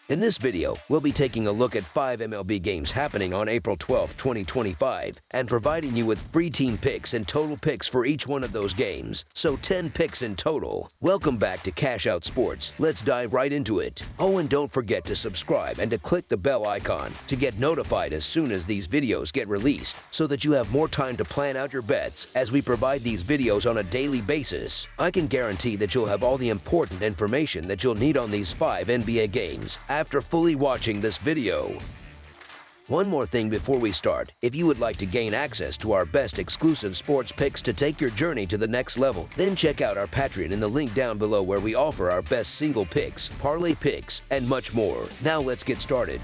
In this video, we'll be taking a look at 5 MLB games happening on April 12, 2025, and providing you with free team picks and total picks for each one of those games, so 10 picks in total. Welcome back to Cash Out Sports. Let's dive right into it. Oh, and don't forget to subscribe and to click the bell icon to get notified as soon as these videos get released, so that you have more time to plan out your bets as we provide these videos on a daily basis. I can guarantee that you'll have all the important information that you'll need on these 5 NBA games after fully watching this video. One more thing before we start. If you would like to gain access to our best exclusive sports picks to take your journey to the next level, then check out our Patreon in the link down below, where we offer our best single picks, parlay picks, and much more. Now let's get started.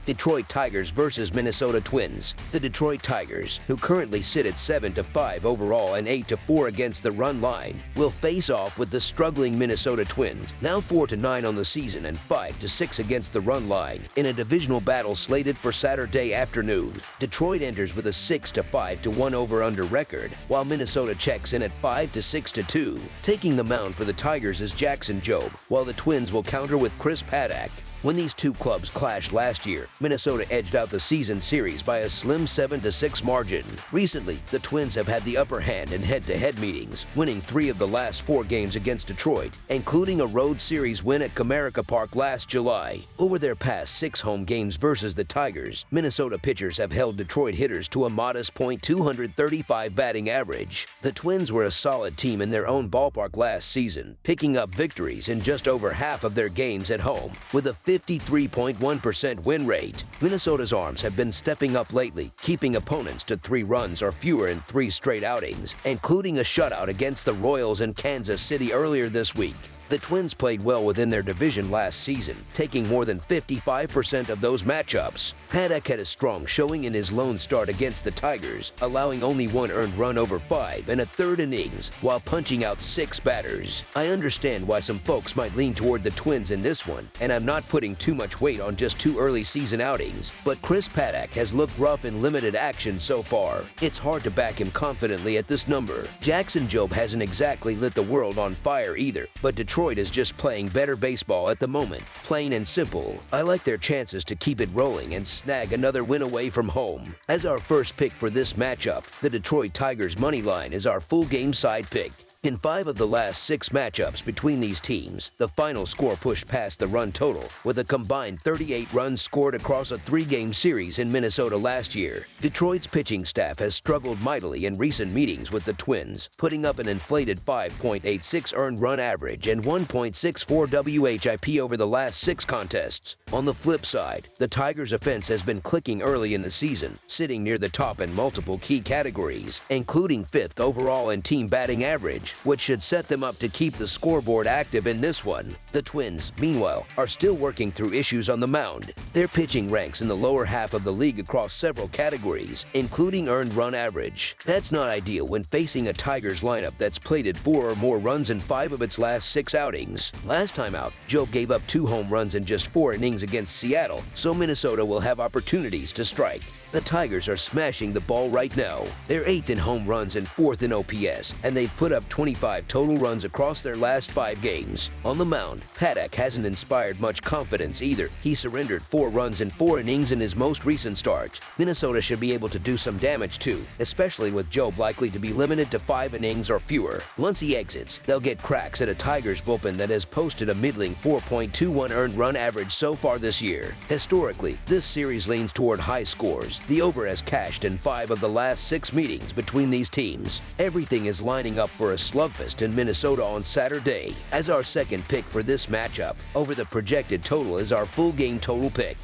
Detroit Tigers versus Minnesota Twins. The Detroit Tigers, who currently sit at 7-5 overall and 8-4 against the run line, will face off with the struggling Minnesota Twins, now 4-9 on the season and 5-6 against the run line, in a divisional battle slated for Saturday afternoon. Detroit enters with a 6-5-1 over-under record, while Minnesota checks in at 5-6-2. Taking the mound for the Tigers is Jackson Jobe, while the Twins will counter with Chris Paddack. When these two clubs clashed last year, Minnesota edged out the season series by a slim 7-6 margin. Recently, the Twins have had the upper hand in head-to-head meetings, winning 3 of the last 4 games against Detroit, including a road series win at Comerica Park last July. Over their past 6 home games versus the Tigers, Minnesota pitchers have held Detroit hitters to a modest .235 batting average. The Twins were a solid team in their own ballpark last season, picking up victories in just over half of their games at home, with a 53.1% win rate. Minnesota's arms have been stepping up lately, keeping opponents to 3 runs or fewer in 3 straight outings, including a shutout against the Royals in Kansas City earlier this week. The Twins played well within their division last season, taking more than 55% of those matchups. Paddack had a strong showing in his lone start against the Tigers, allowing only 1 earned run over 5 in a third innings, while punching out 6 batters. I understand why some folks might lean toward the Twins in this one, and I'm not putting too much weight on just 2 early season outings, but Chris Paddack has looked rough in limited action so far. It's hard to back him confidently at this number. Jackson Jobe hasn't exactly lit the world on fire either, but Detroit is just playing better baseball at the moment, plain and simple. I like their chances to keep it rolling and snag another win away from home. As our first pick for this matchup, the Detroit Tigers money line is our full game side pick. In 5 of the last 6 matchups between these teams, the final score pushed past the run total, with a combined 38 runs scored across a 3-game series in Minnesota last year. Detroit's pitching staff has struggled mightily in recent meetings with the Twins, putting up an inflated 5.86 earned run average and 1.64 WHIP over the last 6 contests. On the flip side, the Tigers' offense has been clicking early in the season, sitting near the top in multiple key categories, including 5th overall in team batting average, which should set them up to keep the scoreboard active in this one. The Twins, meanwhile, are still working through issues on the mound. Their pitching ranks in the lower half of the league across several categories, including earned run average. That's not ideal when facing a Tigers lineup that's plated 4 or more runs in 5 of its last 6 outings. Last time out, Jobe gave up 2 home runs in just 4 innings against Seattle, so Minnesota will have opportunities to strike. The Tigers are smashing the ball right now. They're 8th in home runs and 4th in OPS, and they've put up 25 total runs across their last 5 games. On the mound, Paddack hasn't inspired much confidence either. He surrendered 4 runs in 4 innings in his most recent start. Minnesota should be able to do some damage too, especially with Jobe likely to be limited to 5 innings or fewer. Once he exits, they'll get cracks at a Tigers bullpen that has posted a middling 4.21 earned run average so far this year. Historically, this series leans toward high scores. The over has cashed in 5 of the last 6 meetings between these teams. Everything is lining up for a slugfest in Minnesota on Saturday. As our second pick for this matchup, over the projected total is our full game total pick.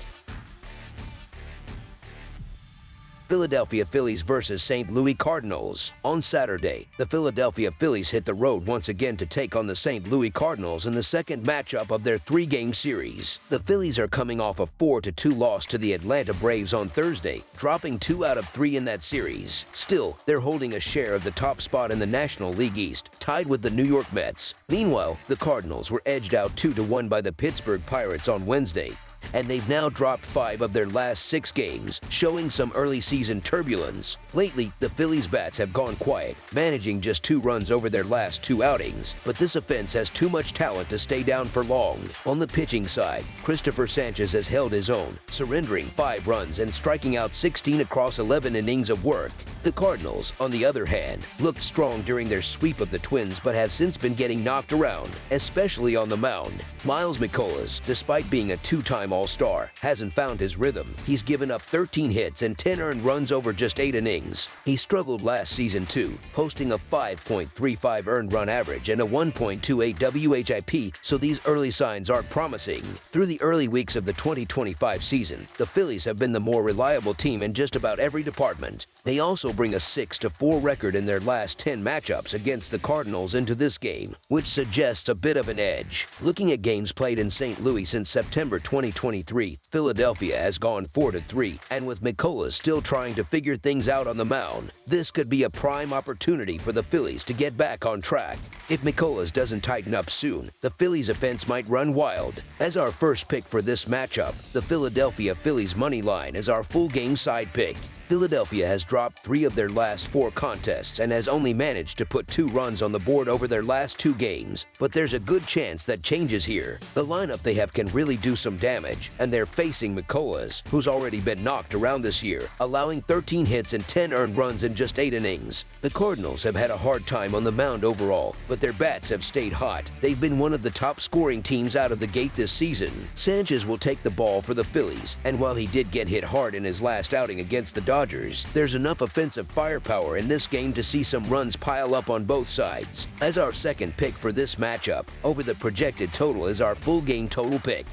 Philadelphia Phillies versus St. Louis Cardinals. On Saturday, the Philadelphia Phillies hit the road once again to take on the St. Louis Cardinals in the second matchup of their 3-game series. The Phillies are coming off a 4-2 loss to the Atlanta Braves on Thursday, dropping 2 out of 3 in that series. Still, they're holding a share of the top spot in the National League East, tied with the New York Mets. Meanwhile, the Cardinals were edged out 2-1 by the Pittsburgh Pirates on Wednesday. and they've now dropped 5 of their last 6 games, showing some early season turbulence. Lately, the Phillies' bats have gone quiet, managing just 2 runs over their last 2 outings, but this offense has too much talent to stay down for long. On the pitching side, Christopher Sanchez has held his own, surrendering 5 runs and striking out 16 across 11 innings of work. The Cardinals, on the other hand, looked strong during their sweep of the Twins but have since been getting knocked around, especially on the mound. Miles McCullough, despite being a 2-time All-Star, hasn't found his rhythm. He's given up 13 hits and 10 earned runs over just 8 innings. He struggled last season too, posting a 5.35 earned run average and a 1.28 WHIP, so these early signs aren't promising. Through the early weeks of the 2025 season, the Phillies have been the more reliable team in just about every department. They also bring a 6-4 record in their last 10 matchups against the Cardinals into this game, which suggests a bit of an edge. Looking at games played in St. Louis since September 2023, Philadelphia has gone 4-3, and with McCullough still trying to figure things out on the mound, this could be a prime opportunity for the Phillies to get back on track. If McCullough doesn't tighten up soon, the Phillies offense might run wild. As our first pick for this matchup, the Philadelphia Phillies money line is our full game side pick. Philadelphia has dropped 3 of their last 4 contests and has only managed to put 2 runs on the board over their last 2 games, but there's a good chance that changes here. The lineup they have can really do some damage, and they're facing McCullough, who's already been knocked around this year, allowing 13 hits and 10 earned runs in just 8 innings. The Cardinals have had a hard time on the mound overall, but their bats have stayed hot. They've been one of the top scoring teams out of the gate this season. Sanchez will take the ball for the Phillies, and while he did get hit hard in his last outing against the Dodgers, there's enough offensive firepower in this game to see some runs pile up on both sides. As our second pick for this matchup, over the projected total is our full game total pick.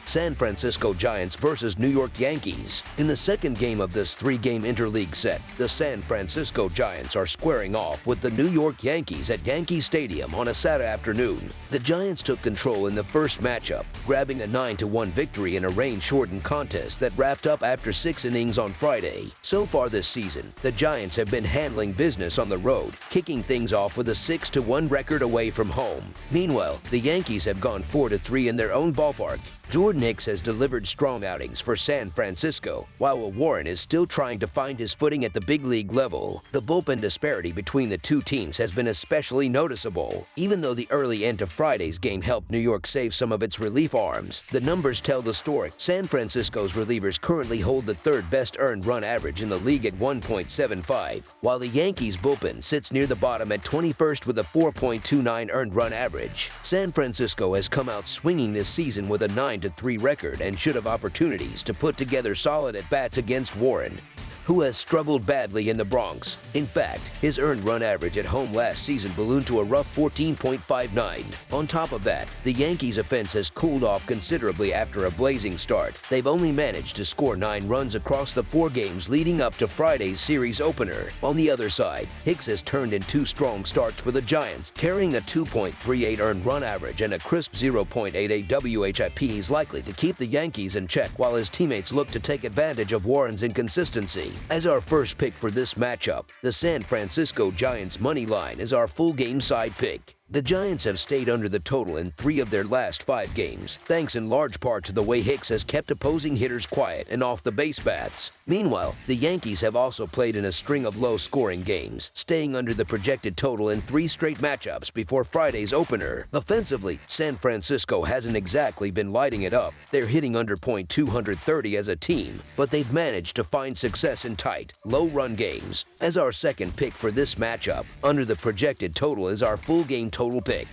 San Francisco Giants versus New York Yankees. In the second game of this 3-game interleague set, the San Francisco Giants are squaring off with the New York Yankees at Yankee Stadium on a Saturday afternoon. The Giants took control in the first matchup, grabbing a 9-1 victory in a rain-shortened contest that wrapped up after 6 innings on Friday. So far this season, the Giants have been handling business on the road, kicking things off with a 6-1 record away from home. Meanwhile, the Yankees have gone 4-3 in their own ballpark. Jordan Hicks has delivered strong outings for San Francisco, while Warren is still trying to find his footing at the big league level. The bullpen disparity between the two teams has been especially noticeable. Even though the early end of Friday's game helped New York save some of its relief arms, the numbers tell the story. San Francisco's relievers currently hold the 3rd best earned run average in the league at 1.75, while the Yankees' bullpen sits near the bottom at 21st with a 4.29 earned run average. San Francisco has come out swinging this season with a 9-3 record and should have opportunities to put together solid at-bats against Warren, who has struggled badly in the Bronx. In fact, his earned run average at home last season ballooned to a rough 14.59. On top of that, the Yankees' offense has cooled off considerably after a blazing start. They've only managed to score 9 runs across the 4 games leading up to Friday's series opener. On the other side, Hicks has turned in 2 strong starts for the Giants, carrying a 2.38 earned run average and a crisp 0.88 WHIP. He's likely to keep the Yankees in check while his teammates look to take advantage of Warren's inconsistency. As our first pick for this matchup, the San Francisco Giants money line is our full game side pick. The Giants have stayed under the total in 3 of their last 5 games, thanks in large part to the way Hicks has kept opposing hitters quiet and off the base bats. Meanwhile, the Yankees have also played in a string of low-scoring games, staying under the projected total in 3 straight matchups before Friday's opener. Offensively, San Francisco hasn't exactly been lighting it up. They're hitting under .230 as a team, but they've managed to find success in tight, low-run games. As our second pick for this matchup, under the projected total is our full game total pick.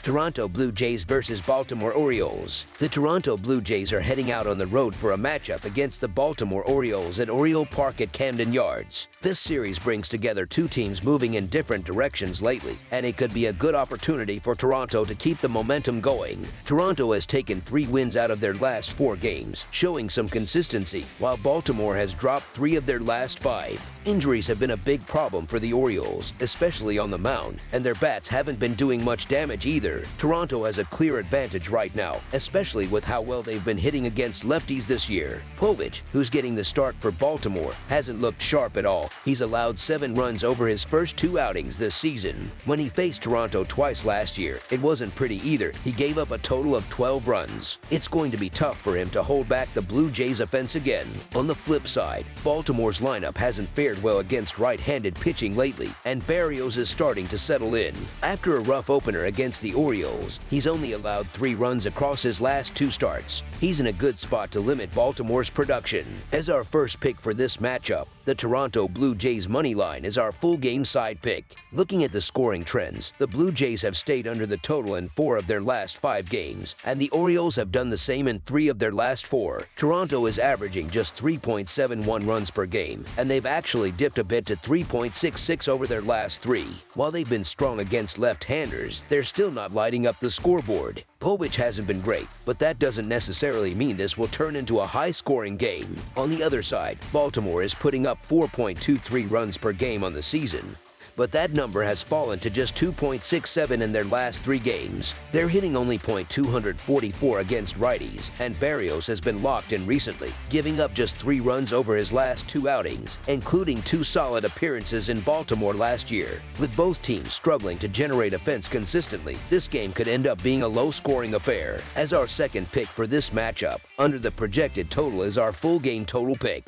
Toronto Blue Jays versus Baltimore Orioles. The Toronto Blue Jays are heading out on the road for a matchup against the Baltimore Orioles at Oriole Park at Camden Yards. This series brings together 2 teams moving in different directions lately, and it could be a good opportunity for Toronto to keep the momentum going. Toronto has taken 3 wins out of their last 4 games, showing some consistency, while Baltimore has dropped 3 of their last 5. Injuries have been a big problem for the Orioles, especially on the mound, and their bats haven't been doing much damage either. Toronto has a clear advantage right now, especially with how well they've been hitting against lefties this year. Povich, who's getting the start for Baltimore, hasn't looked sharp at all. He's allowed 7 runs over his first 2 outings this season. When he faced Toronto twice last year, it wasn't pretty either. He gave up a total of 12 runs. It's going to be tough for him to hold back the Blue Jays offense again. On the flip side, Baltimore's lineup hasn't fared well against right-handed pitching lately, and Berrios is starting to settle in. After a rough opener against the Orioles, he's only allowed 3 runs across his last 2 starts. He's in a good spot to limit Baltimore's production. As our first pick for this matchup, the Toronto Blue Jays money line is our full game side pick. Looking at the scoring trends, the Blue Jays have stayed under the total in 4 of their last 5 games, and the Orioles have done the same in 3 of their last 4. Toronto is averaging just 3.71 runs per game, and they've actually dipped a bit to 3.66 over their last 3. While they've been strong against left-handers, they're still not lighting up the scoreboard. Povich hasn't been great, but that doesn't necessarily mean this will turn into a high-scoring game. On the other side, Baltimore is putting up 4.23 runs per game on the season, but that number has fallen to just 2.67 in their last 3 games. They're hitting only .244 against righties, and Berrios has been locked in recently, giving up just 3 runs over his last 2 outings, including 2 solid appearances in Baltimore last year. With both teams struggling to generate offense consistently, this game could end up being a low-scoring affair. As our second pick for this matchup, under the projected total is our full game total pick.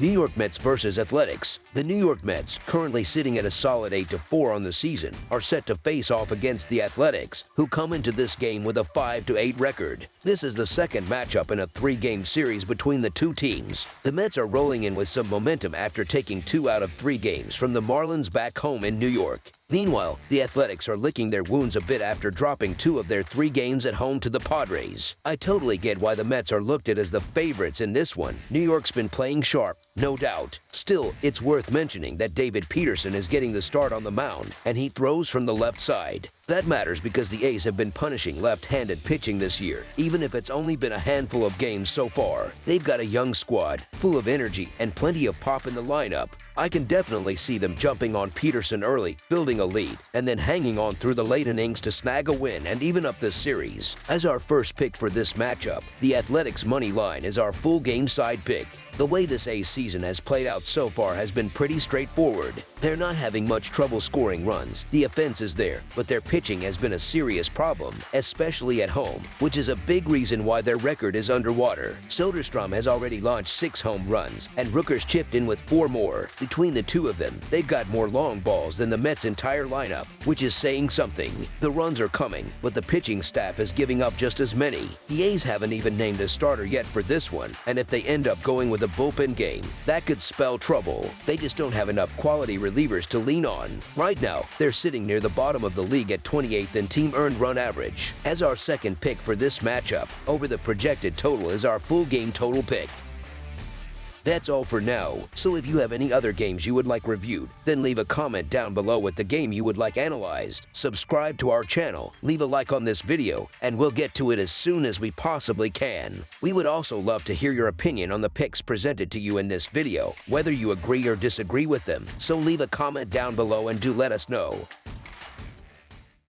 New York Mets versus Athletics. The New York Mets, currently sitting at a solid 8-4 on the season, are set to face off against the Athletics, who come into this game with a 5-8 record. This is the second matchup in a 3-game series between the two teams. The Mets are rolling in with some momentum after taking 2 out of 3 games from the Marlins back home in New York. Meanwhile, the Athletics are licking their wounds a bit after dropping 2 of their 3 games at home to the Padres. I totally get why the Mets are looked at as the favorites in this one. New York's been playing sharp, no doubt. Still, it's worth mentioning that David Peterson is getting the start on the mound, and he throws from the left side. That matters because the A's have been punishing left-handed pitching this year, even if it's only been a handful of games so far. They've got a young squad, full of energy and plenty of pop in the lineup. I can definitely see them jumping on Peterson early, building a lead, and then hanging on through the late innings to snag a win and even up this series. As our first pick for this matchup, the Athletics money line is our full game side pick. The way this A's season has played out so far has been pretty straightforward. They're not having much trouble scoring runs. The offense is there, but their pitching has been a serious problem, especially at home, which is a big reason why their record is underwater. Soderstrom has already launched 6 home runs, and Rooker's chipped in with 4 more. Between the two of them, they've got more long balls than the Mets' entire lineup, which is saying something. The runs are coming, but the pitching staff is giving up just as many. The A's haven't even named a starter yet for this one, and if they end up going with a bullpen game, that could spell trouble. They just don't have enough quality relievers to lean on. Right now, they're sitting near the bottom of the league at 28th in team earned run average. As our second pick for this matchup, over the projected total is our full game total pick. That's all for now, so if you have any other games you would like reviewed, then leave a comment down below with the game you would like analyzed. Subscribe to our channel, leave a like on this video, and we'll get to it as soon as we possibly can. We would also love to hear your opinion on the picks presented to you in this video, whether you agree or disagree with them, so leave a comment down below and do let us know.